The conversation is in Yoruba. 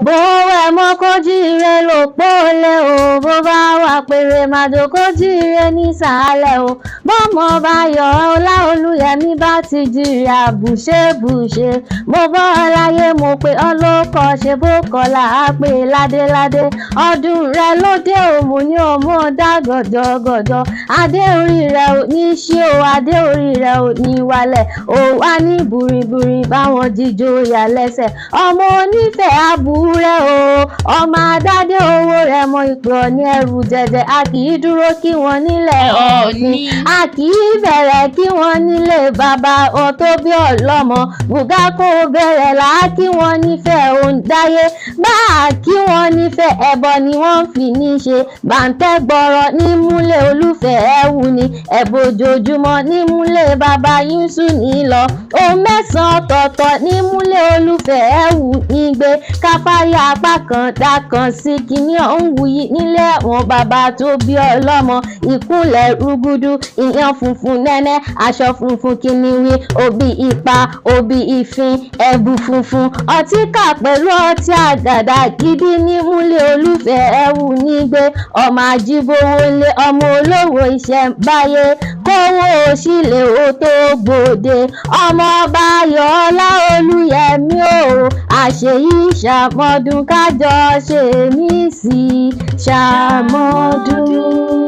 bó wẹ̀ mọ́ kó jíire lòpó lé o, bó bá wà péré màdò kó jíire nísàlẹ̀ o, bọ́mọ bá yọ Ọláolúyẹmí bá ti jìyà bùṣebùṣe, mo bọ́ láyé mo pé ọlọ́kọ̀ ṣe bó kọlà á pé ládéládé, ọdún rẹ lóde òmù ní ọmọ dá gọ̀jọ̀gọ̀jọ̀, adé orí rẹ ò ní ṣí o, adé orí rẹ ò ní wálẹ̀, ò wá ní bùrìbùrì báwọn jíjó yà lẹ́sẹ̀, ọmọ onífẹ̀ẹ́ àbúrẹ́ o, ọmọ adádé owó rẹ mọ ìpè ọ̀ní ẹrù jẹjẹ, a kì í dúró kí wọ́n nílẹ̀ ọ̀gbìn, a kì í bẹ̀rẹ̀ kí wọ́n nílé bàbá ọ̀tó bí ọlọ́mọ, bùgá kó bẹ̀rẹ̀ là á kí wọ́n nífẹ̀ẹ́ òǹdáyé, bá a kí wọ́n nífẹ̀ẹ́ ẹbọ ni wọ́n fi ní ṣe, bàǹtẹ́ gbọ́rọ̀ nímúlẹ̀ olúfẹ́ ẹ̀wù ni, ẹ̀bùn ojoojúmọ́ nímúlẹ̀ bàbá yínsù ní lọ, ohun mẹ́sàn-án ọ̀tọ̀ọ̀tọ̀ nímúlẹ̀ olúfẹ́ ẹ̀wù ní gbé, káfáyà apá kan dá kan sí kíní ọ̀hún wuyì nílé ẹ̀wọ̀n bàbá tó bí ọlọ́mọ, ìkúnlẹ̀ rúgúdú, ìyàn funfun nẹ́nẹ́, aṣọ funfun kìnìwí, òbí ipa, òbí ìfin, ẹ̀bù funfun, ọtí kà pẹ̀lú ọtí àgàdà gidi nímúlẹ̀ olúfẹ́ ẹ̀wù ní gbé, ọmọ ajíbówó lé ọmọ olówó ìṣẹ̀ǹbáyé, kówó òṣìlẹ̀ ó tó gbòde, ọmọ ọba ayọ̀ Ọláolúyẹmí o, àṣeyí ṣàmọ́dún kájọ ṣe mí sí ṣàmọ́dún.